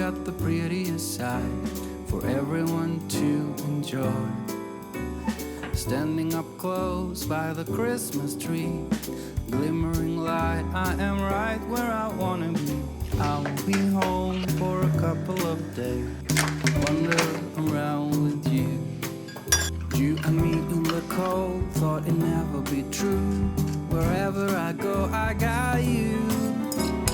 got the prettiest side for everyone to enjoy. Standing up close by the Christmas tree, glimmering light, I am right where I wanna be. I'll be home for a couple of days, wander around with you. You and me in the cold, thought it'd never be true. Wherever I go, I got you.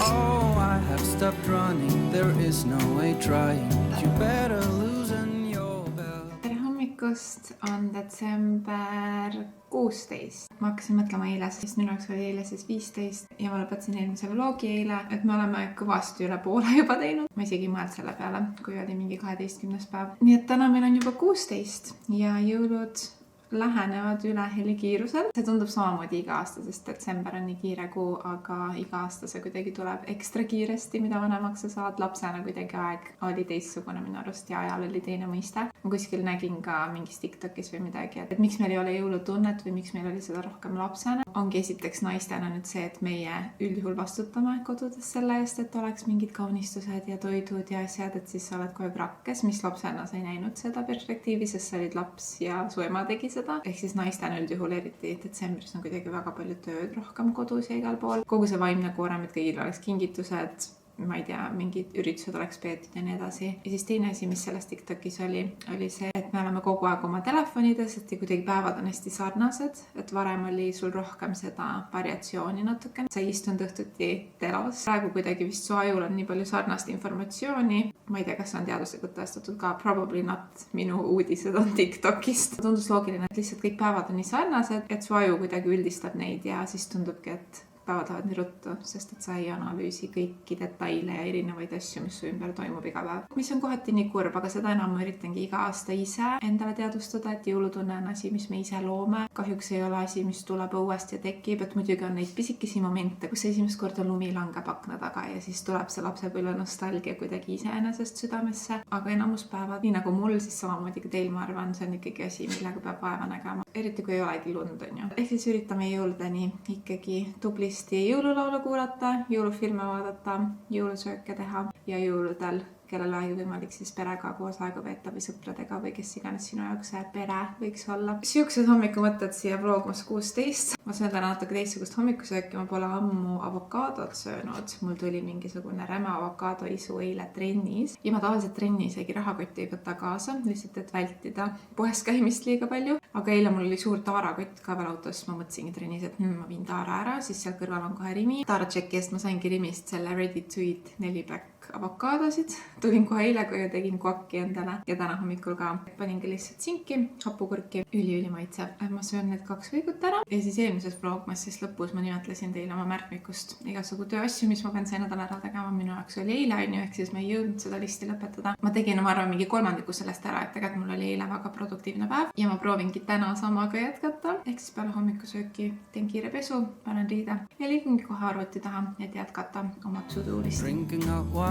Oh, I have stopped running, there is no way trying. You better loosen your belt. Tere hommikust, on detsember 16. Ma hakkasin mõtlema eile, sest minu jaoks oli eile siis 15 ja ma lõpetasin eelmise vlogi eile, et me oleme kõvasti üle poole juba teinud. Ma isegi mõeld selle peale, kui oli mingi 12. päev. Nii et täna meil on juba 16 ja jõulud lähenevad üle helikiirusel. See tundub samamoodi iga aasta, sest detsember on nii kiire kuu, aga iga aasta see kuidagi tuleb ekstra kiiresti, mida vanemaks sa saad. Lapsena kuidagi aeg oli teistsugune minu arust ja ajal oli teine mõiste. Ma kuskil nägin ka mingis TikTokis või midagi, et miks meil ei ole jõulutunnet või miks meil oli seda rohkem lapsena. Ongi esiteks naistena nüüd see, et meie üldjuhul vastutame kodudes selle eest, et oleks mingid kaunistused ja toidud ja asjad, et siis sa oled kogu aeg rakkes, mis lapsena sa ei näinud seda perspektiivi, sest sa olid laps ja su ema tegi seda. Ehk siis naisten üldjuhul eriti detsembris on kuidagi väga palju tööd rohkem kodus ja igal pool. Kogu see vaimne koorem, et kõigil oleks kingitused, ma ei tea, mingid üritused oleks peetud ja nii edasi. Ja siis teine asi, mis selles TikTokis oli see, et me oleme kogu aeg oma telefonides, et kuidagi päevad on hästi sarnased, et varem oli sul rohkem seda variatsiooni natuke. Sa ei istunud õhtuti telos. Praegu kuidagi vist su ajul on nii palju sarnast informatsiooni. Ma ei tea, kas on teaduslikult tõestatud ka, probably not, minu uudised on TikTokist. Tundus loogiline, et lihtsalt kõik päevad on nii sarnased, et su aju kuidagi üldistab neid ja siis tundubki, et päevad lähevad nii ruttu, sest et sa ei analüüsi kõiki detaile ja erinevaid asju, mis su ümber toimub iga päev. Mis on kohati nii kurb, aga seda enam ma üritangi iga aasta ise endale teadvustada, et jõulutunne on asi, mis me ise loome. Kahjuks ei ole asi, mis tuleb õuest ja tekib, et muidugi on neid pisikesi momente, kus esimest korda lumi langeb akna taga ja siis tuleb see lapsepõlve nostalgia kuidagi iseenesest südamesse. Aga enamus päevad, nii nagu mul, siis samamoodi ka teil, ma arvan, see on ikkagi asi, millega peab vaeva nägema. Eriti kui ei olegi lund, on ju. Ehk siis üritame jõuludeni ikkagi tublisti jõululaulu kuulata, jõulufilme vaadata, jõulusööke teha ja jõuludel, kellel oli võimalik siis perega koos aega veeta või sõpradega või kes iganes sinu jaoks see pere võiks olla. Siuksed hommikumõtted siia vlogmas 16. Ma söön täna natuke teistsugust hommikusööki, ma pole ammu avokaadot söönud. Mul tuli mingisugune räme avokadoisu eile trennis ja ma tavaliselt trenni isegi rahakotti ei võta kaasa, lihtsalt et vältida poes käimist liiga palju. Aga eile mul oli suur taarakott ka veel autos, ma mõtlesingi trennis, et ma viin taara ära, siis seal kõrval on kohe Rimi. Taara tšeki eest ma saingi Rimist selle ready to eat 4-pack avokaadosid. Tulin kohe eile, kui tegin kokki endale ja täna hommikul ka paningi lihtsalt sinki, hapukurki, üli maitsev. Ma söön need 2 võigut ära ja siis eelmises vlogmas siis lõpus ma nimetlesin teile oma märkmikust igasugu tööasju, mis ma pean see nädal ära tegema. Minu jaoks oli eile, ehk siis ma ei jõudnud seda listi lõpetada. Ma tegin ma arvan mingi 1/3 sellest ära, et tegelikult mul oli eile väga produktiivne päev ja ma proovingi täna samaga jätkata. Ehk siis peale hommikusööki teen kiire pesu, panen riide ja liigungi kohe arvuti taha, et jätkata oma to-do listi.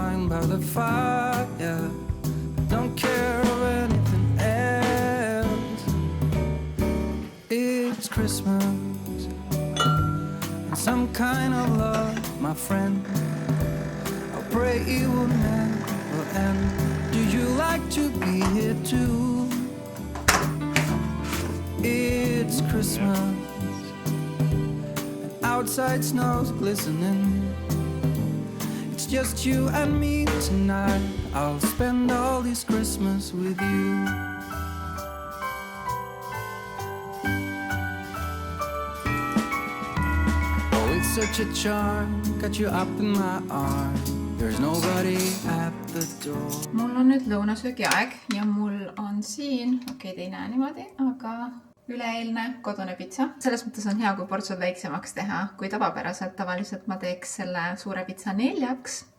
By the fire, don't care of anything else. It's Christmas and some kind of love, my friend. I pray it will never end. Do you like to be here too? It's Christmas and outside snow's glistening. Just you and me tonight. I'll spend all this Christmas with you. Oh, it's such a charm, got you up in my arms. There's nobody at the door. Mul on nüüd lõunasöögi aeg ja mul on siin, okei, te ei näe niimoodi, aga üleeilne kodune pitsa. Selles mõttes on hea, kui portsud väiksemaks teha, kui tavapäraselt. Tavaliselt ma teeks selle suure pitsa 4,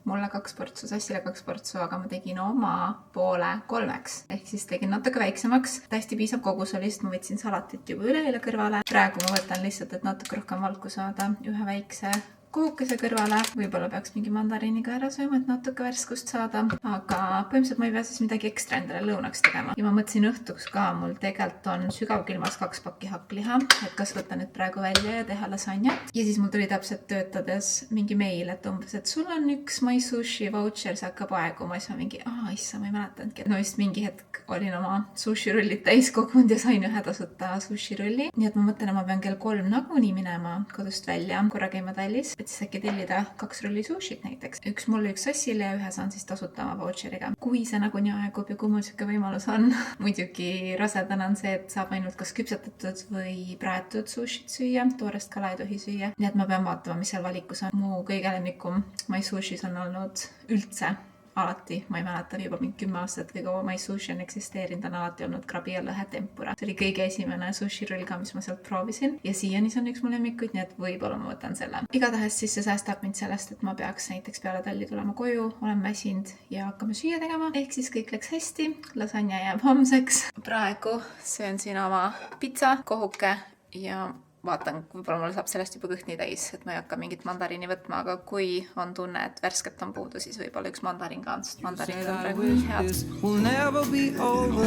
mulle 2 portsu, Sassile 2 portsu, aga ma tegin oma poole 3. Ehk siis tegin natuke väiksemaks. Täiesti piisab kogusolist, ma võtsin salatit juba üleeile kõrvale. Praegu ma võtan lihtsalt, et natuke rohkem valku saada, ühe väikse kohukese kõrvale. Võib-olla peaks mingi mandariiniga ära sööma, et natuke värskust saada. Aga põhimõtteliselt ma ei pea siis midagi ekstra endale lõunaks tegema. Ja ma mõtlesin õhtuks ka, mul tegelikult on sügavkülmas 2 pakki hakkliha, et kas võtta nüüd praegu välja ja teha lasanja. Ja siis mul tuli täpselt töötades mingi meil, et umbes, et sul on üks My Sushi voucher, see hakkab aeguma. Siis ma mingi, issa, ma ei mäletanudki. No vist mingi hetk olin oma sushi-rullit täis kogunud ja sain ühe tasuta sushi-rulli. Nii et ma mõtlen, ma pean kell 3 nagunii minema kodust välja, korra käima Tallis, et siis äkki tellida 2 rulli sushit näiteks. Üks mulle, üks Sassile ja ühe saan siis tasuta oma voucheriga. Kui see nagunii aegub ja kui mul siuke võimalus on. Muidugi rasedana on see, et saab ainult kas küpsetatud või praetud sushit süüa, toorest kala ei tohi süüa. Nii et ma pean vaatama, mis seal valikus on. Mu kõige lemmikum My Sushis on olnud üldse alati, ma ei mäleta, juba mingi 10 aastat või kaua My Sushi on eksisteerinud, on alati olnud krabi ja lõhe tempura. See oli kõige esimene sushi-rull ka, mis ma sealt proovisin ja siiani see on üks mu lemmikuid, nii et võib-olla ma võtan selle. Igatahes siis see säästab mind sellest, et ma peaks näiteks peale Talli tulema koju, olen väsinud ja hakkame süüa tegema. Ehk siis kõik läks hästi, lasanja jääb homseks. Praegu söön siin oma pitsa, kohuke ja vaatan, võib-olla mul saab sellest juba kõht nii täis, et ma ei hakka mingit mandariini võtma, aga kui on tunne, et värsket on puudu, siis võib-olla üks mandariin ka on, sest mandariinid on praegu nii head. Will never be over.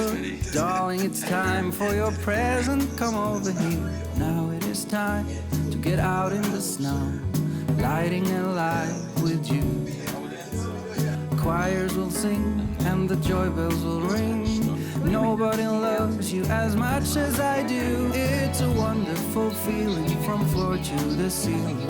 Darling, it's time for your present. Come over here. Now it is time to get out in the snow. Lighting a light with you. Choirs will sing and the joy bells will ring. Nobody loves you as much as I do. It's a wonderful feeling from floor to the ceiling.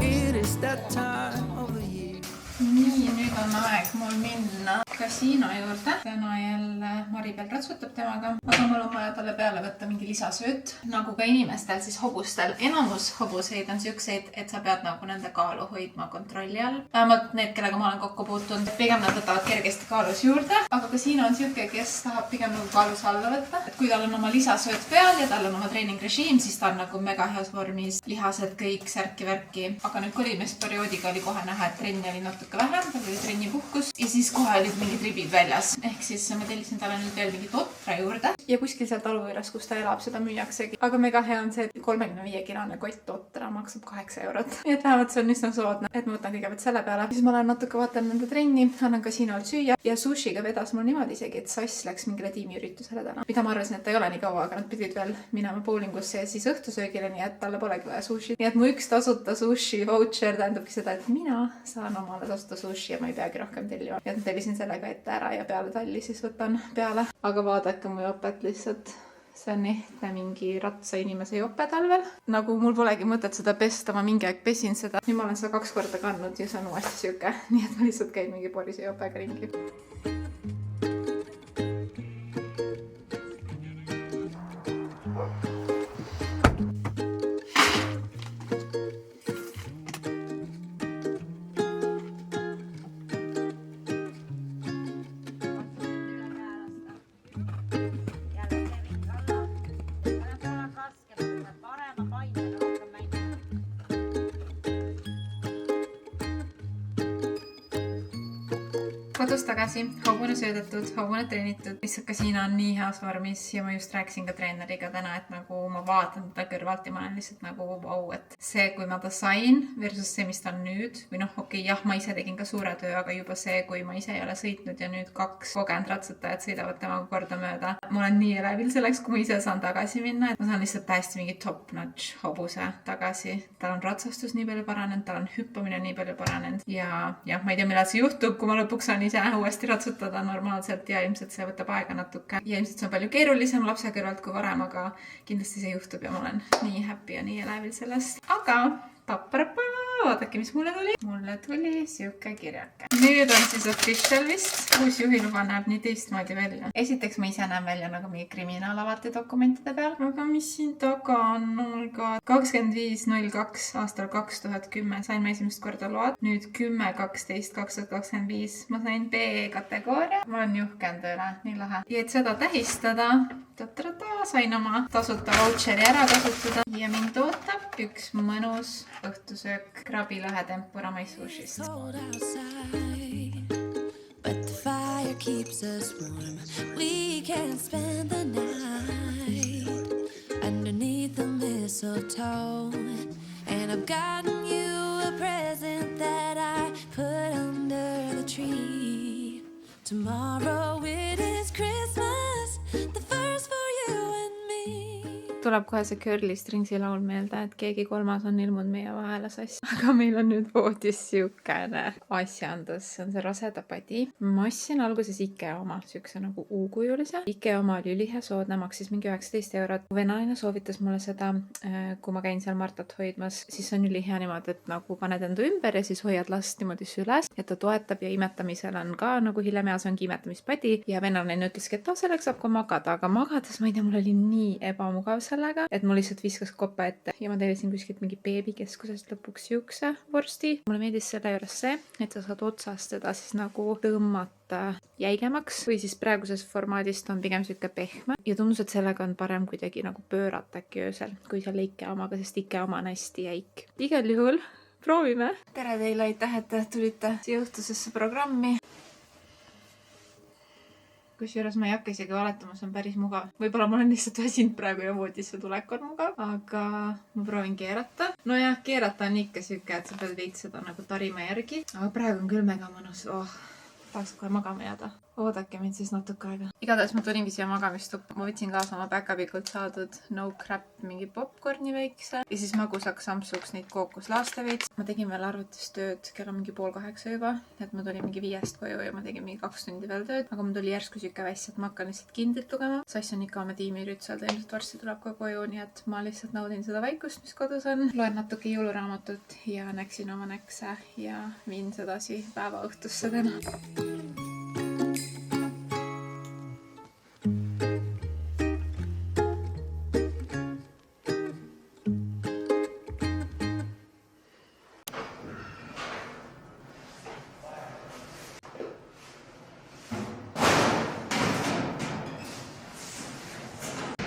It is that time of the year. Nii, nüüd on aeg mul minna kasiino juurde. Täna jälle Maribel ratsutab temaga, aga mul on vaja talle peale võtta mingi lisasööt. Nagu ka inimestel, siis hobustel. Enamus hobuseid on siukseid, et sa pead nagu nende kaalu hoidma kontrolli all. Vähemalt need, kellega ma olen kokku puutunud. Pigem nad võtavad kergesti kaalus juurde. Aga kasiino on siuke, kes tahab pigem nagu kaalus alla võtta. Et kui tal on oma lisasööt peal ja tal on oma treeningrežiim, siis ta on nagu mega heas vormis. Lihased kõik, särki-värki. Aga nüüd kolimisperioodiga oli kohe näha, et trenni oli natuke vähem. Tal oli trenni puhkus. Ja siis kohe olid mingid ribid väljas. Ehk siis ma tellisin talle nüüd veel mingit otra juurde. Ja kuskil seal talu juures, kus ta elab, seda müüaksegi. Aga mega hea on see, et 35-kilone kott otra maksab 8 eurot. Ja et vähemalt see on üsna soodne, et ma võtan kõigepealt selle peale. Siis ma lähen natuke vaatan nende trenni, annan kasiinol süüa. Ja sushiga vedas mul niimoodi isegi, et Sass läks mingile tiimiüritusele täna. Mida ma arvasin, et ta ei ole nii kaua, aga nad pidid veel minema bowlingusse ja siis õhtusöögile, nii et talle polegi vaja sushi. Nii et mu üks tasuta sushi voucher tähendabki seda, et mina saan omale tasuta sushi ja ma ei peagi rohkem tellima. Ja tellisin sellega ette ära ja peale Talli siis võtan peale. Aga vaadake mu jopet lihtsalt. See on ehtne mingi ratsa inimese jope talvel. Nagu mul polegi mõtet seda pesta, ma mingi aeg pesin seda. Nüüd ma olen seda 2 korda kandnud ja see on uuesti siuke. Nii et ma lihtsalt käin mingi porise jopega ringi. Kodus tagasi, hobune söödetud, hobune treenitud. Lihtsalt kasiino on nii heas vormis ja ma just rääkisin ka treeneriga täna, et nagu ma vaatan teda kõrvalt ja ma olen lihtsalt nagu vau, et see, kui ma ta sain versus see, mis ta on nüüd. Või noh, okei, jah, ma ise tegin ka suure töö, aga juba see, kui ma ise ei ole sõitnud ja nüüd 2 kogenud ratsutajad sõidavad temaga korda mööda. Ma olen nii elevil selleks, kui ma ise saan tagasi minna. Ma saan lihtsalt täiesti mingi top-notch hobuse tagasi. Tal on ratsastus nii palju paranenud, tal on hüppamine nii palju paranenud. Ja ma ei tea, millal see juhtub, kui ma lõpuks on ise uuesti ratsutada normaalselt ja ilmselt see võtab aega natuke. Ja ilmselt see on palju keerulisem lapse kõrvalt kui varem, aga kindlasti see juhtub ja ma olen nii happy ja nii elevil sellest. Aga vaadake, mis mulle tuli. Mulle tuli siuke kirjake. Nüüd on siis official vist. Uus juhiluba näeb nii teistmoodi välja. Esiteks ma ise näen välja nagu mingi kriminaalavalti dokumentide peal. Aga mis siin taga on? 25.02 aastal 2010 sain ma esimest korda load. Nüüd 10.12.2025 ma sain B-kategooria. Ma olen juhkend üle, nii lahe. Ja et seda tähistada, sain oma tasuta voucheri ära kasutada ja mind ootab üks mõnus õhtusöök krabilõhe tempura My Sushist. But the fire keeps us warm. We can spend the night underneath the mistletoe. And I've gotten you the present that I put under the tree. Tomorrow it is Christmas, the first for you and me. Tuleb kohe see Curly Stringsi laul meelde, et keegi kolmas on ilmunud meie vahele sassi. Aga meil on nüüd voodis siukene asjandus. See on see rasedapadi. Ma ostsin alguses IKEA oma, siukse nagu U-kujulise. IKEA oma oli ülihea soodne, maksis mingi 19 €. Vennaline soovitas mulle seda, kui ma käin seal Martat hoidmas, siis on ülihea niimoodi, et nagu paned enda ümber ja siis hoiad last niimoodi süles, et ta toetab ja imetamisel on ka nagu hiljem ja see ongi imetamispadi. Ja vennaline ütleski, et selleks saab ka magada, aga magades, ma ei tea, mul oli nii ebamugav sellega, et mul lihtsalt viskas kopa ette ja ma tellisin kuskilt mingi beebikeskusest lõpuks siukse vorsti. Mulle meeldis selle juures see, et sa saad otsast teda siis nagu tõmmata jäigemaks või siis praegusest formaadist on pigem siuke pehme ja tundus, et sellega on parem kuidagi nagu pöörata äkki öösel kui selle IKEA omaga, sest IKEA oma on hästi jäik. Igal juhul proovime. Tere teile, aitäh, et tulite siia õhtusesse programmi. Kusjuures ma ei hakka isegi valetama, see on päris mugav. Võib-olla ma olen lihtsalt väsinud praegu ja voodisse tulek on mugav, aga ma proovin keerata. Nojah, keerata on ikka siuke, et sa pead veits seda nagu tarima järgi. Aga praegu on küll mega mõnus. Tahaks kohe magama jääda. Oodake mind siis natuke aega. Igatahes ma tulingi siia magamistuppa. Ma võtsin kaasa oma päkapikult saadud No Crap mingi popcorni väikse. Ja siis magusaks ampsuks neid kookoslaaste veits. Ma tegin veel arvutis tööd, kell on mingi 7:30 juba. Et ma tulin mingi 5 koju ja ma tegin mingi 2 tundi veel tööd. Aga mul tuli järsku siuke väss, et ma hakkan lihtsalt kindlit lugema. Sass on ikka oma tiimi rütselda. Ilmselt varsti tuleb ka koju, nii et ma lihtsalt naudin seda vaikust, mis kodus on. Loen natuke jõuluraamatut ja näksin oma näkse ja viin sedasi päeva õhtusse täna.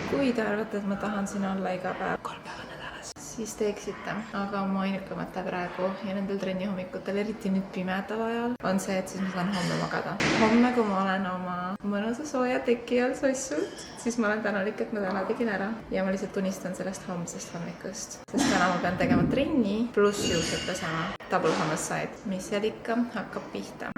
Kui te arvate, et ma tahan siin olla iga päev 3 päeva nädalas, siis teeksite. Aga mu ainuke mõte praegu ja nendel trenni hommikutel, eriti nüüd pimedaval ajal, on see, et siis ma saan homme magada. Homme, kui ma olen oma mõnusa sooja teki all sossult, siis ma olen tänulik, et ma täna tegin ära. Ja ma lihtsalt unistan sellest homsest hommikust. Sest täna ma pean tegema trenni pluss juuksed pesema. Double homicide, mis seal ikka hakkab pihta.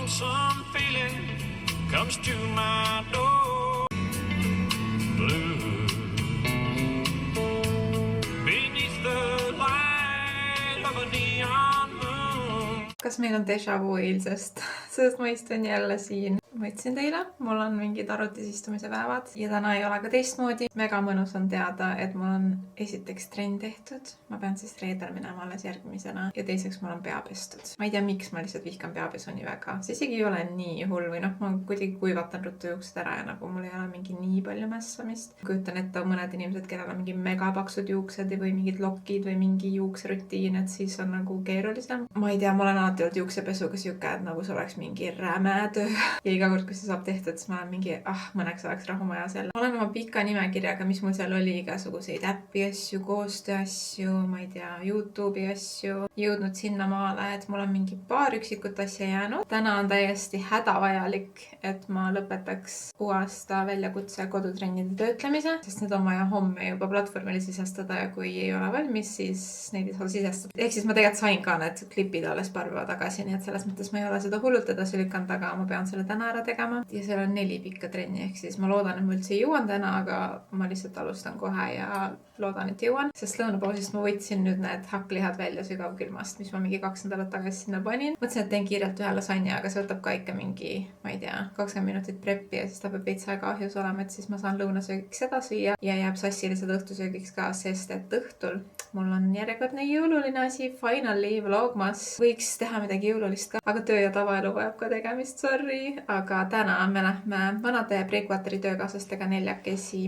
Some feeling comes to my door. Blue beneath the light of a neon moon. Kas meil on déjà vu eilsest? Sest ma istun jälle siin. Ma ütlesin teile, mul on mingid arvutis istumise päevad ja täna ei ole ka teistmoodi. Mega mõnus on teada, et mul on esiteks trenn tehtud. Ma pean siis reedel minema alles järgmisena ja teiseks mul on pea pestud. Ma ei tea, miks ma lihtsalt vihkan peapesu nii väga. See isegi ei ole nii hull või ma kuidagi kuivatan ruttu juuksed ära ja nagu mul ei ole mingi nii palju mässamist. Kujutan ette mõned inimesed, kellel on mingi megapaksud juuksed või mingid lokid või mingi juukserutiin, et siis on nagu keerulisem. Ma ei tea, ma olen alati olnud juuksepesuga siuke, et nagu see oleks mingi räme töö ja iga kord, kui see saab tehtud, siis ma olen mingi, mõneks oleks rahumajas jälle. Ma olen oma pika nimekirjaga, mis mul seal oli, igasuguseid äppi asju, koostöö asju, ma ei tea, YouTube'i asju, jõudnud sinnamaale, et mul on mingi paar üksikut asja jäänud. Täna on täiesti hädavajalik, et ma lõpetaks uue aasta väljakutse kodutrennide töötlemise, sest need on vaja homme juba platvormile sisestada ja kui ei ole valmis, siis neid ei saa sisestada. Ehk siis ma tegelikult sain ka need klipid alles paar päeva tagasi, nii et selles mõttes ma ei ole seda hullult edasi lükanud, aga ma pean selle täna ära tegema. Ja seal on 4 pikka trenni, ehk siis ma loodan, et ma üldse jõuan täna, aga ma lihtsalt alustan kohe ja loodan, et jõuan. Sest lõunapausist ma võtsin nüüd need hakklihad välja sügavkülmast, mis ma mingi 2 nädalat tagasi sinna panin. Mõtlesin, et teen kiirelt ühe lasanja, aga see võtab ka ikka mingi, ma ei tea, 20 minutit preppi ja siis ta peab veits aega ahjus olema, et siis ma saan lõunasöögiks seda süüa ja jääb sassilised õhtusöögiks ka, sest et õhtul mul on järjekordne jõululine asi, finally vlogmas. Võiks teha teha midagi jõululist ka, aga töö ja tavaelu vajab ka tegemist, sorry. Aga täna me lähme vanade Breakwateri töökaaslastega 4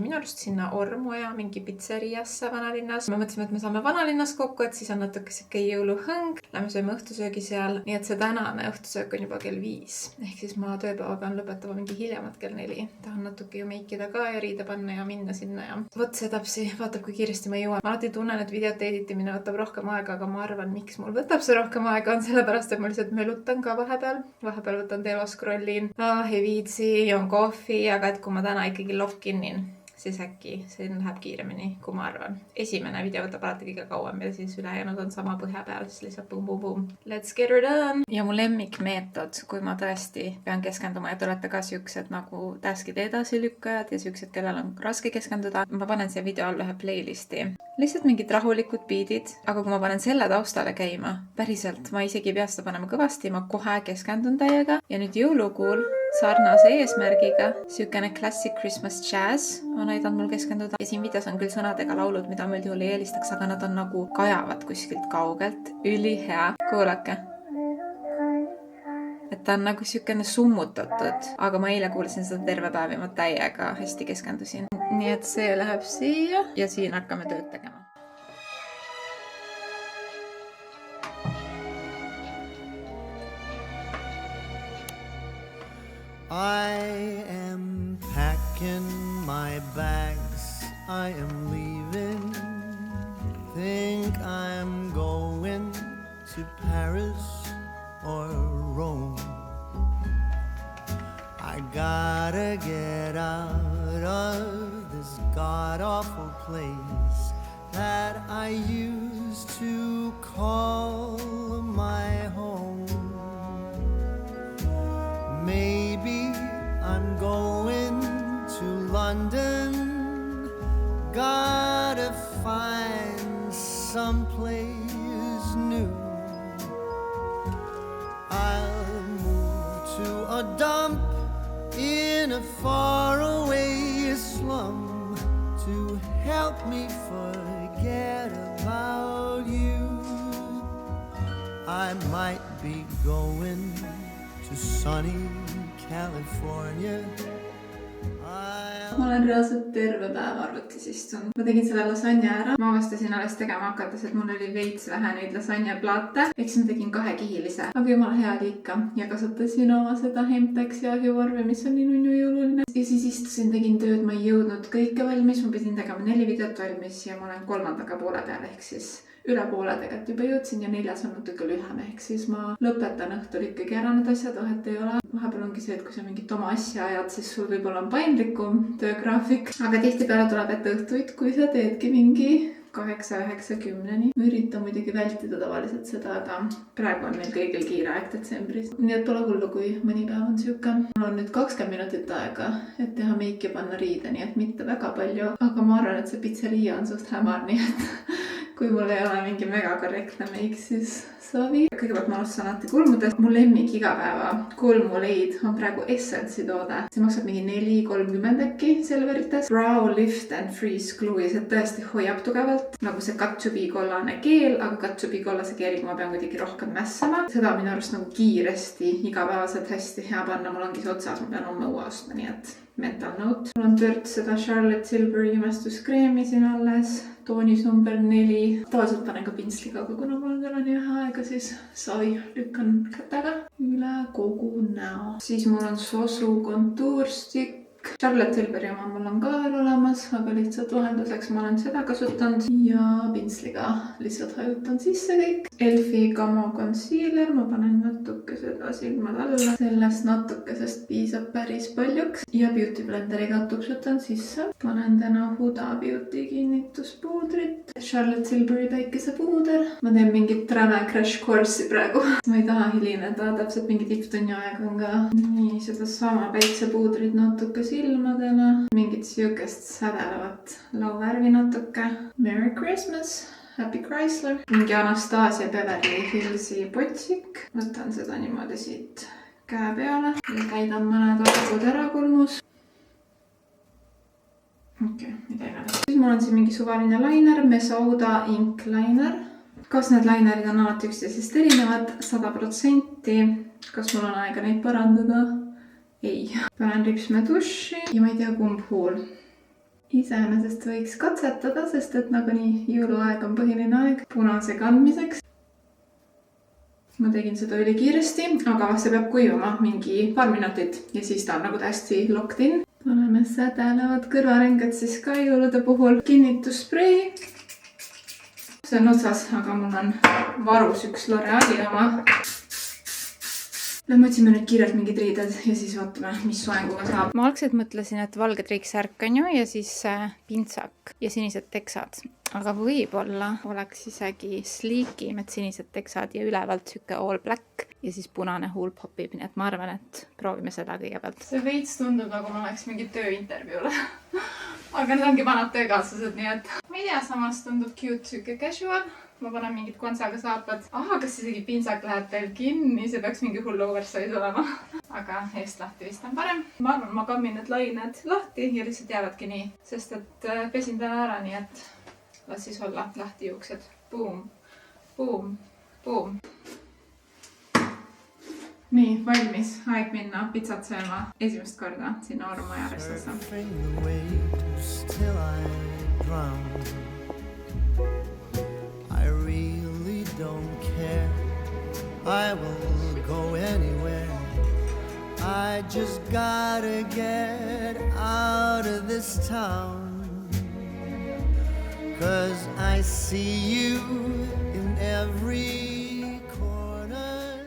minu arust sinna Ormuja mingi pitseriasse vanalinnas. Me mõtlesime, et me saame vanalinnas kokku, et siis on natuke siuke jõuluhõng. Lähme sööme õhtusöögi seal, nii et see tänane õhtusöök on juba kell 5. Ehk siis ma tööpäeva pean lõpetama mingi hiljemalt kell 4. Tahan natuke ju meikida ka ja riide panna ja minna sinna ja vot see tapsi, vaatab kui kiiresti ma jõuan. Ma alati tunnen, et videote editimine võtab rohkem aega, aga ma arvan, miks mul võtab see rohkem aega, on sellepärast, et ma lihtsalt mölutan ka vahepeal võtan telo, scrollin, ei viitsi, joon kohvi, aga et kui ma täna ikkagi lock-in'in, siis äkki see läheb kiiremini, kui ma arvan. Esimene video võtab alati kõige kauem ja siis ülejäänud on sama põhja peal, siis lihtsalt bum. Let's get her done! Ja mu lemmikmeetod, kui ma tõesti pean keskenduma ja te olete ka siuksed nagu taskide edasilükkajad ja siuksed, kellel on raske keskenduda, ma panen siia video all ühe playlisti. Lihtsalt mingid rahulikud beatid, aga kui ma panen selle taustale käima, päriselt, ma isegi ei pea seda panema kõvasti, ma kohe keskendun täiega. Ja nüüd jõulukuul sarnase eesmärgiga, siukene classic Christmas jazz on aidanud mul keskenduda. Ja siin videos on küll sõnadega laulud, mida ma üldjuhul ei eelistaks, aga nad on nagu kajavad kuskilt kaugelt. Ülihea. Kuulake. Et ta on nagu siukene summutatud, aga ma eile kuulasin seda terve päev ja ma täiega hästi keskendusin. Nii et see läheb siia ja siin hakkame tööd tegema. I am packing my bags, I am leaving. Think I'm going to Paris or Rome. I gotta get out of this god-awful place that I used to call my home. Maybe I'm going to London. Gotta find someplace new. I'll move to a dump in a faraway slum to help me forget about you. I might be going to sunny California. Ma olen reaalselt terve päev arvutis istunud. Ma tegin selle lasagna ära. Ma avastasin alles tegema hakates, et mul oli veits vähe neid lasagnaplaate. Ehk siis ma tegin 2-kihilise. Aga jumala hea oli ikka. Ja kasutasin oma seda Hemtex ja ahjuvarve, mis on nii nunnu jõululine. Ja siis istusin, tegin tööd, ma ei jõudnud kõike valmis. Ma pidin tegema 4 videot valmis ja ma olen 3. poole peal ehk siis üle poole tegelikult juba jõudsin ja 4. on natuke lühem, ehk siis ma lõpetan õhtul ikkagi ära need asjad, vahet ei ole. Vahepeal ongi see, et kui sa mingit oma asja ajad, siis sul võib-olla on paindlikum töögraafik. Aga tihtipeale tuleb ette õhtuid, kui sa teedki mingi 8-9-10-ni. Ma üritan muidugi vältida tavaliselt seda, aga praegu on meil kõigil kiire aeg detsembris. Nii et pole hullu, kui mõni päev on siuke. Mul on nüüd 20 minutit aega, et teha meiki ja panna riide, nii et mitte väga palju. Aga ma arvan, et see pitseria on suht hämar, nii et kui mul ei ole mingi mega korrektne meik, siis savi. Kõigepealt ma alustan alati kulmudest. Mu lemmik igapäeva kulmuleid on praegu Essence'i toode. See maksab mingi 4,30 äkki Selverites. Brow Lift and Freeze Glue ja see tõesti hoiab tugevalt. Nagu see Katsubi kollane keel, aga Katsubi kollase keeliga ma pean kuidagi rohkem mässama. Seda minu arust nagu kiiresti igapäevaselt hästi hea panna. Mul ongi see otsas, ma pean homme uue ostma, nii et mental note. Mul on törts seda Charlotte Tilbury imestuskreemi siin alles. Toonis number 4. Tavaliselt panen ka pintsliga, aga kuna mul on täna nii vähe aega, siis savi lükkan kätega üle kogu näo. Siis mul on Sosu kontuurstik. Charlotte Tilbury oma mul on ka veel olemas, aga lihtsalt vahenduseks ma olen seda kasutanud ja pintsliga lihtsalt hajutan sisse kõik. Elfi Camo Concealer, ma panen natuke seda silmad alla. Sellest natukesest piisab päris paljuks ja Beauty Blenderiga tupsutan sisse. Panen täna Huda Beauty kinnituspuudrit. Charlotte Tilbury päikesepuuder. Ma teen mingit Travel Crash Course'i praegu. Ma ei taha hilineda, täpselt mingi tipptunni aeg on ka. Nii, seda sama päikesepuudrit natuke silmadele. Mingit siukest sädelevat lauvärvi natuke. Merry Christmas, Happy Chrysler. Mingi Anastasia Beverly Hillsi potsik. Võtan seda niimoodi siit käe peale ja käidan mõned aegud ära kulmus. Okei, mida iganes. Siis mul on siin mingi suvaline liner, Mesauda Ink Liner. kas need lainerid on alati üksteisest erinevad? 100%. Kas mul on aega neid parandada? Ei. Panen ripsme duši ja ma ei tea, kumb huul. Iseenesest võiks katsetada, sest et nagunii jõuluaeg on põhiline aeg punase kandmiseks. Ma tegin seda ülikiiresti, aga see peab kuivama mingi paar minutit ja siis ta on nagu täiesti locked in. Paneme sädelevad kõrvarengad siis ka jõulude puhul. Kinnitusspray. See on otsas, aga mul on varus üks L'Oreali oma. Lähme otsime nüüd kiirelt mingid riided ja siis vaatame, mis soenguga saab. Ma algselt mõtlesin, et valge triiksärk on ju ja siis pintsak ja sinised teksad. Aga võib-olla oleks isegi sleekim, et sinised teksad ja ülevalt süke all black ja siis punane huul popib. Nii et ma arvan, et proovime seda kõigepealt. See veits tundub, nagu ma oleks mingi tööintervjuule. Aga need ongi vanad töökaaslased, nii et ma ei tea, samas tundub cute süke casual. Ma panen mingid kontsaga saapad. Kas isegi pintsak läheb veel kinni? See peaks mingi hull oversize olema. Aga eest lahti vist on parem. Ma arvan, ma kammin need lained lahti ja lihtsalt jäävadki nii. Sest et pesin täna ära, nii et las siis olla lahti juuksed. Boom, boom, boom. Nii, valmis. Aeg minna pitsat sööma esimest korda sinna Orumaja restosse. I really don't care. I will go anywhere. I just gotta get out of this town. 'Cause I see you in every corner.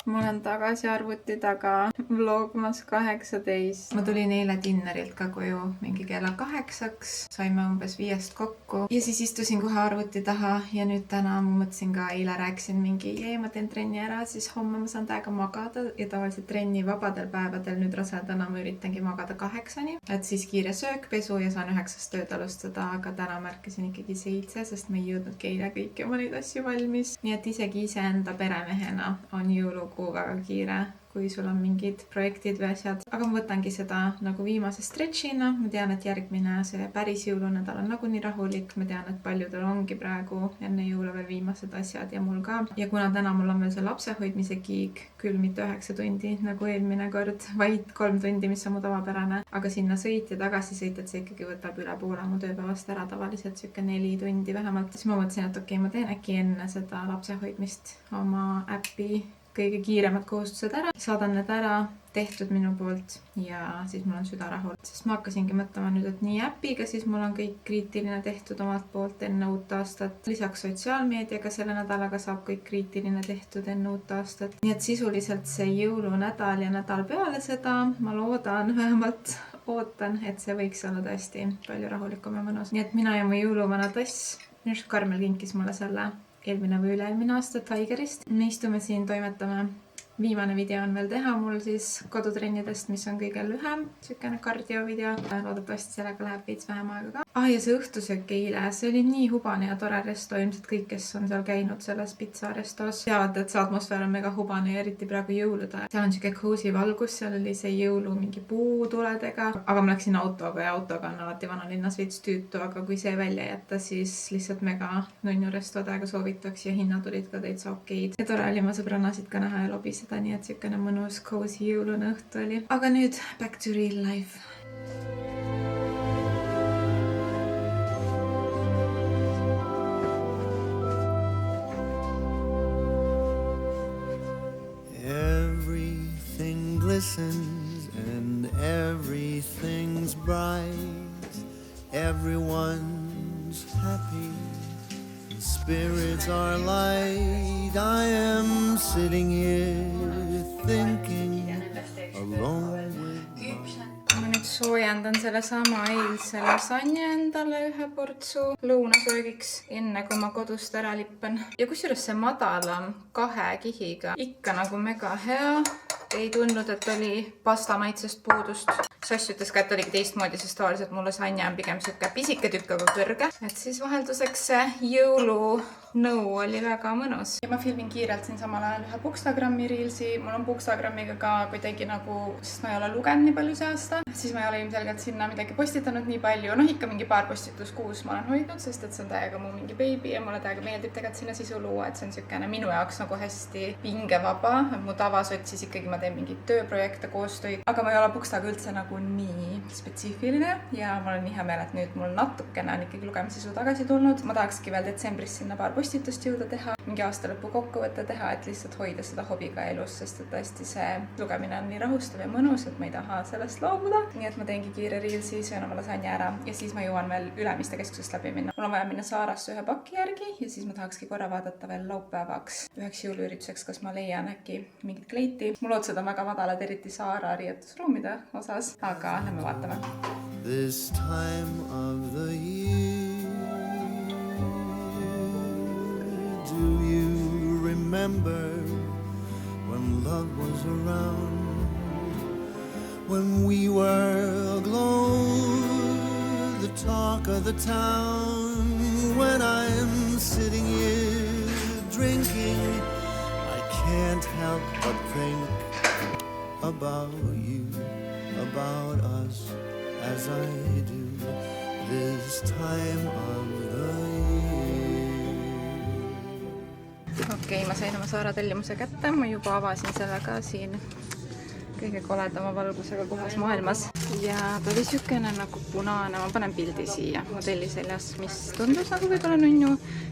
Ma olen tagasi arvuti taga vlogmas 18. Ma tulin eile dinnerilt ka koju mingi kella 8. Saime umbes 5 kokku. Ja siis istusin kohe arvuti taha ja nüüd täna ma mõtlesin ka, eile rääkisin mingi, ma teen trenni ära, siis homme ma saan täiega magada. Ja tavaliselt trenni vabadel päevadel nüüd rasedana ma üritangi magada 8-ni. Et siis kiire söök, pesu ja saan 9 tööd alustada. Aga täna märkasin ikkagi 7, sest ma ei jõudnud eile kõiki oma neid asju valmis. Nii et isegi iseenda peremehena on jõulukuu väga kiire, kui sul on mingid projektid või asjad. Aga ma võtangi seda nagu viimase stretchina. Ma tean, et järgmine see päris jõulunädal on nagunii rahulik. Ma tean, et paljudel ongi praegu enne jõule veel viimased asjad ja mul ka. Ja kuna täna mul on veel see lapsehoidmise kiig, küll mitte 9 tundi nagu eelmine kord, vaid 3 tundi, mis on mu tavapärane. Aga sinna sõit ja tagasi sõit, et see ikkagi võtab üle poole mu tööpäevast ära, tavaliselt siuke 4 tundi vähemalt. Siis ma mõtlesin, et okei, ma teen äkki enne seda lapsehoidmist oma äppi kõige kiiremad kohustused ära. Saadan need ära, tehtud minu poolt ja siis mul on süda rahul. Sest ma hakkasingi mõtlema nüüd, et nii äpiga siis mul on kõik kriitiline tehtud omalt poolt enne uut aastat. Lisaks sotsiaalmeediaga selle nädalaga saab kõik kriitiline tehtud enne uut aastat. Nii et sisuliselt see jõulunädal ja nädal peale seda ma loodan, vähemalt ootan, et see võiks olla tõesti palju rahulikum ja mõnus. Nii et mina ja mu jõuluvana tass, minu arust Karmel kinkis mulle selle eelmine või üle-eelmine aasta Tigerist. Me istume siin, toimetame. Viimane video on veel teha mul siis kodutrennidest, mis on kõige lühem. Sükene kardiovideo. Loodetavasti sellega läheb veits vähem aega ka. Ja see õhtusöök eile, see oli nii hubane ja tore resto. Ilmselt kõik, kes on seal käinud selles pizza restos, teavad, et see atmosfäär on mega hubane ja eriti praegu jõulude. Seal on siuke cozy valgus, seal oli see jõulu mingi puutuledega. Aga ma läksin autoga ja autoga on alati vanalinnas veits tüütu, aga kui see välja jätta, siis lihtsalt mega nunnu resto täiega soovitaks ja hinnad olid ka täitsa okeid. Ja tore oli ma sõbrannasid ka näha ja lobiseda. Nii et siukene mõnus cozy jõulune õhtu oli. Aga nüüd back to real life. Everything glistens and everything's bright. Everyone's happy. Spirits are light. I am sitting here thinking alone with ma nüüd soojendan selle sama eilse lasanje endale ühe portsu lõunasöögiks, enne kui ma kodust ära lippen. Ja kusjuures see madalam 2 kihiga ikka nagu mega hea. Ei tundnud, et oli pasta maitsest puudust. Sass ütles ka, et oligi teistmoodi, sest tavaliselt mul lasanja on pigem siuke pisike tükk, aga kõrge. Et siis vahelduseks see jõulu nõu oli väga mõnus. Ja ma filmin kiirelt siin samal ajal ühe Bookstagrammi reelsi. Mul on Bookstagrammiga ka kuidagi nagu, sest ma ei ole lugenud nii palju see aasta, siis ma ei ole ilmselgelt sinna midagi postitanud nii palju. Ikka mingi paar postitus kuus ma olen hoidnud, sest et see on täiega mu mingi baby ja mulle täiega meeldib tegelikult sinna sisu luua, et see on sükene minu jaoks nagu hästi pingevaba. Mu tavas otsis ikkagi ma teen mingeid tööprojekte, koostöid, aga ma ei ole Bookstaga üldse nagu nii spetsiifiline ja ma olen nii hea meel, et nüüd mul natukene on ikkagi lugemissisu tagasi tulnud. Ma tahakski veel detsembris sinna paar postitust jõuda teha, mingi aastalõpu kokkuvõtte teha, et lihtsalt hoida seda hobiga elus, sest et tõesti see lugemine on nii rahustav ja mõnus, et ma ei taha sellest loobuda. Nii et ma teengi kiire reelsi, söön oma lasanja ära ja siis ma jõuan veel Ülemiste keskusest läbi minna. Mul on vaja minna Saarasse ühe paki järgi ja siis ma tahakski korra vaadata veel laupäevaks üheks jõuluürituseks, kas ma leian äkki mingit kleiti. Mul otsad on väga madalad, eriti Saara riietusruumide osas, aga lähme vaatame. This time of the year, do you remember when love was around, when we were aglow, the talk of the town, when I'm sitting here drinking, I can't help but think about you, about us, as I do this time of the year. Okei, ma sain oma Saara tellimuse kätte, ma juba avasin selle ka siin kõige koledama valgusega kohas maailmas ja ta oli sükene nagu punane, ma panen pildi siia modelli seljas, mis tundus nagu võib-olla nunnu,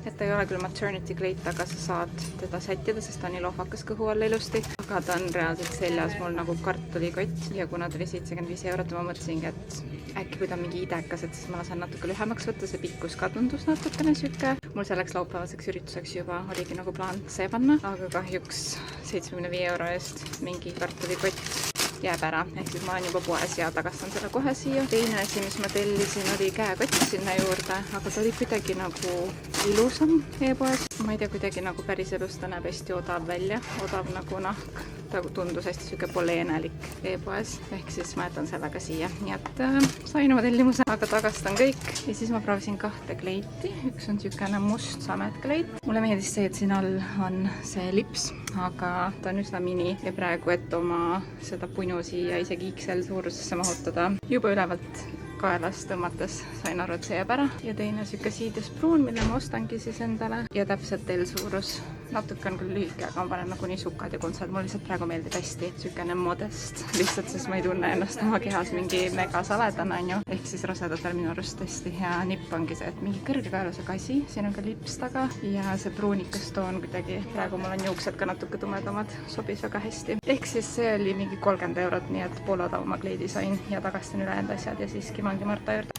et ta ei ole küll maternity kleit, aga sa saad teda sättida, sest ta on nii lohvakas kõhu all ilusti, aga ta on reaalselt seljas mul nagu kartulikott ja kuna ta oli 75 €, ma mõtlesingi, et äkki kui ta on mingi idekas, et siis ma lasen natuke lühemaks võtta, see pikkus ka tundus natukene süke. Mul selleks laupäevaseks ürituseks juba oligi nagu plaan see panna, aga kahjuks 75 € eest mingi kartulikott jääb ära, ehk siis ma olen juba poes ja tagastan selle kohe siia. Teine asi, mis ma tellisin, oli käekott sinna juurde, aga ta oli kuidagi nagu ilusam e-poes. Ma ei tea, kuidagi nagu päris elus ta näeb hästi odav välja, odav nagu nahk. Ta tundus hästi süke poleenelik e-poes, ehk siis ma jätan selle ka siia. Nii et sain oma tellimuse, aga tagastan kõik. Ja siis ma proovisin kahte kleiti. Üks on sükene must sametkleit. Mulle meeldis see, et siin all on see lips, aga ta on üsna mini ja praegu, et oma seda punu siia isegi XL suurusesse mahutada juba ülevalt kaelast tõmmates sain aru, et see jääb ära. Ja teine süke siides pruun, mille ma ostangi siis endale ja täpselt L-suurus. Natuke on küll lühike, aga ma panen nagu nii sukad ja kuntsad. Mul lihtsalt praegu meeldib hästi sükene modest, lihtsalt sest ma ei tunne ennast oma kehas mingi mega saledana, on ju. Ehk siis rasedatel minu arust tõesti hea nipp ongi see, et mingi kõrgekaelusega asi, siin on ka lips taga ja see pruunikas toon kuidagi, praegu mul on juuksed ka natuke tumedamad, sobis väga hästi. Ehk siis see oli mingi 30 €, nii et pool odavama kleidi sain ja tagastan ülejäänud asjad ja siiski mangi Marta juurde.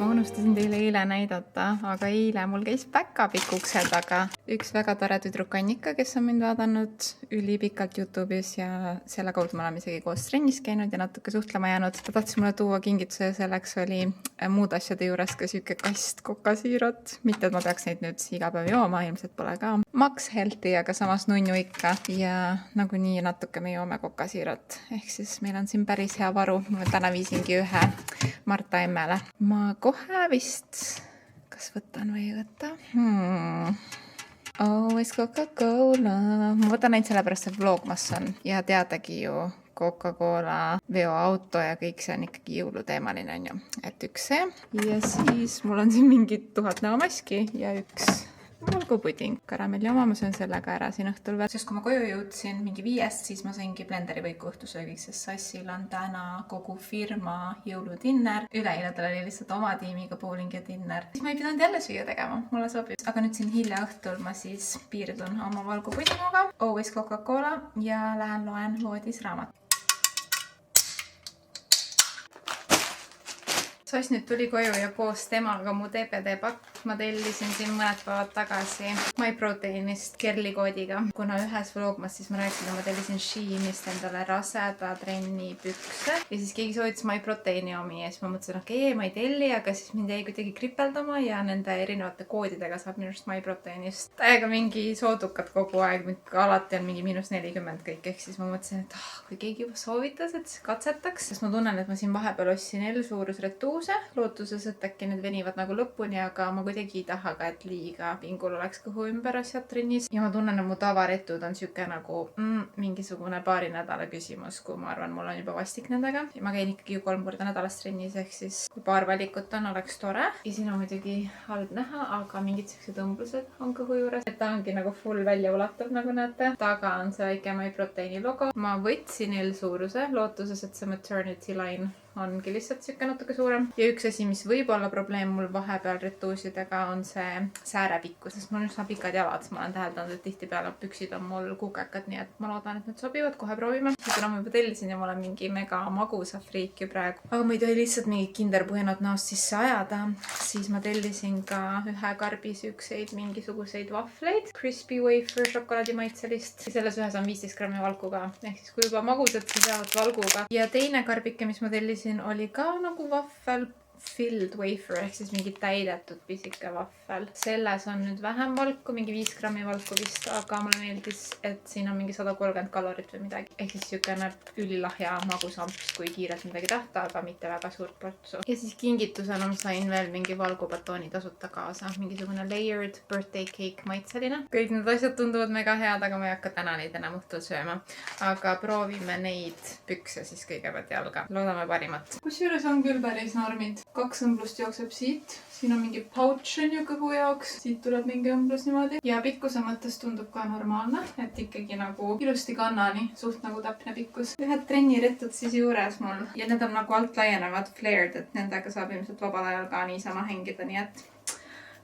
Ma unustasin teile eile näidata, aga eile mul käis päkapikk ukse taga. Üks väga tore tüdruk Annika, kes on mind vaadanud ülipikalt YouTube'is ja selle kaudu me oleme isegi koos trennis käinud ja natuke suhtlema jäänud. Ta tahtis mulle tuua kingituse ja selleks oli muud asjade juures ka süke kast kokasiirat. Mitte, et ma peaks neid nüüd iga päev jooma, ilmselt pole ka Max Healthy, aga samas nunnu ikka. Ja nagunii natuke me joome kokasiirat. Ehk siis meil on siin päris hea varu. Ma täna viisingi ühe Marta emmele. Ma kohe vist, kas võtan või ei võta? Always Coca-Cola. Ma võtan ainult sellepärast, et vlogmas on. Ja teadagi ju Coca-Cola veoauto ja kõik see on ikkagi jõuluteemaline, on ju. Et üks see. Ja siis mul on siin mingi 1000 näomaski ja üks valgupuding. Karamelli oma, ma söön sellega ära siin õhtul veel. Sest kui ma koju jõudsin mingi 5, siis ma saingi blenderi võiku õhtusöögiks, sest Sassil on täna kogu firma jõuludinner. Üleile tal oli lihtsalt oma tiimiga bowling ja dinner. Siis ma ei pidanud jälle süüa tegema, mulle sobib. Aga nüüd siin hilja õhtul ma siis piirdun oma valgupudinguga, Always Coca-Cola ja lähen loen loodisraamat. Sass nüüd tuli koju ja koos temaga mu DPD pakk ma tellisin siin mõned päevad tagasi MyProteinist Kerli koodiga. Kuna ühes vlogmas siis ma rääkisin, ma tellisin Sheinist endale raseda trenni pükse ja siis keegi soovitas MyProteini omi ja siis ma mõtlesin, okei, ma ei telli, aga siis mind jäi kuidagi kripeldama ja nende erinevate koodidega saab minust MyProteinist täiega mingi soodukad kogu aeg, alati on mingi -40 kõik, ehk siis ma mõtlesin, et kui keegi juba soovitas, et katsetaks, sest ma tunnen, et ma siin vahepeal ostsin L-suurus retuuse, lootuses, et äkki need venivad nagu lõpuni, aga ma kuidagi ei taha ka, et liiga pingul oleks kõhu ümber asjad trennis ja ma tunnen, et mu tavaretud on siuke nagu mingisugune paari nädala küsimus, kui ma arvan, mul on juba vastik nendega ja ma käin ikkagi ju 3 korda nädalas trennis, ehk siis kui paar valikut on, oleks tore. Ja siin on muidugi halb näha, aga mingid siuksed õmblused on kõhu juures, et ta ongi nagu full välja ulatav, nagu näete. Taga on see väike MyProteini logo. Ma võtsin L-suuruse lootuses, et see maternity line ongi lihtsalt siuke natuke suurem. Ja üks asi, mis võib olla probleem mul vahepeal retuusidega, on see säärepikkus, sest mul on üsna pikad jalad. Ma olen täheldanud, et tihtipeale püksid on mul kukekad, nii et ma loodan, et need sobivad. Kohe proovime. Kuna ma juba tellisin ja ma olen mingi mega magusa friik ju praegu. Aga ma ei tohi lihtsalt mingid kinderpuhinad näost sisse ajada. Siis ma tellisin ka ühe karbi siukseid mingisuguseid vahvleid. Crispy wafer šokolaadimaitselist. Ja selles ühes on 15 grammi valkuga. Ehk siis kui juba magusad, siis jäävad valguga. Ja teine karbike, mis ma tellisin, oli ka nagu vahvel filled wafer ehk siis mingi täidetud pisike vahvel. Selles on nüüd vähem valku, mingi 5 grammi valku vist, aga mulle meeldis, et siin on mingi 130 kalorit või midagi. Ehk siis siukene ülilahja magusamps, kui kiirelt midagi tahta, aga mitte väga suurt portsu. Ja siis kingitusena ma sain veel mingi valgubatooni tasuta kaasa. Mingisugune layered birthday cake maitseline. Kõik need asjad tunduvad mega head, aga ma ei hakka täna neid enam õhtul sööma. Aga proovime neid pükse siis kõigepealt jalga. Loodame parimat. Kusjuures on küll päris normid. 2 õmblust jookseb siit. Siin on mingi pouch on ju kõhu jaoks. Siit tuleb mingi õmblus niimoodi. Ja pikkuse mõttes tundub ka normaalne. Et ikkagi nagu ilusti kannani. Suht nagu täpne pikkus. Ühed trenniretud siis juures mul. Ja need on nagu alt laienevad flared, et nendega saab ilmselt vabal ajal ka niisama hängida. Nii et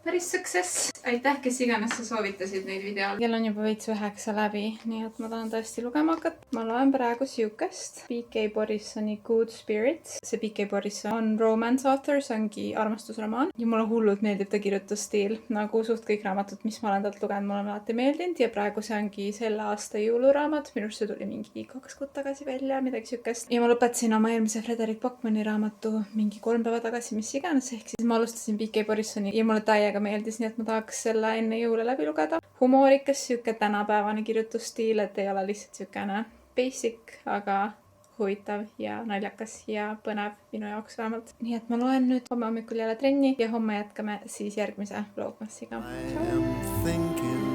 päris success. Aitäh, kes iganes sa soovitasid neid videol. Kell on juba veits 9 läbi, nii et ma tahan tõesti lugema hakata. Ma loen praegu siukest. P.K. Borisoni Good Spirits. See P.K. Borisson on romance author, see ongi armastusromaan. Ja mulle hullult meeldib ta kirjutusstiil. Nagu suht kõik raamatud, mis ma olen talt lugenud, mulle on alati meeldinud. Ja praegu see ongi selle aasta jõuluraamat. Minu arust see tuli mingi 2 kuud tagasi välja, midagi siukest. Ja ma lõpetasin oma eelmise Frederick Bachmanni raamatu mingi 3 päeva tagasi, mis iganes. Ehk siis ma alustasin P.K. Borissoni ja mulle täiega meeldis, nii et ma tahaks selle enne jõule läbi lugeda. Humoorikas, siuke tänapäevane kirjutusstiil, et ei ole lihtsalt siukene basic, aga huvitav ja naljakas ja põnev minu jaoks vähemalt. Nii et ma loen nüüd homme hommikul jälle trenni ja homme jätkame siis järgmise vlogmassiga. I am thinking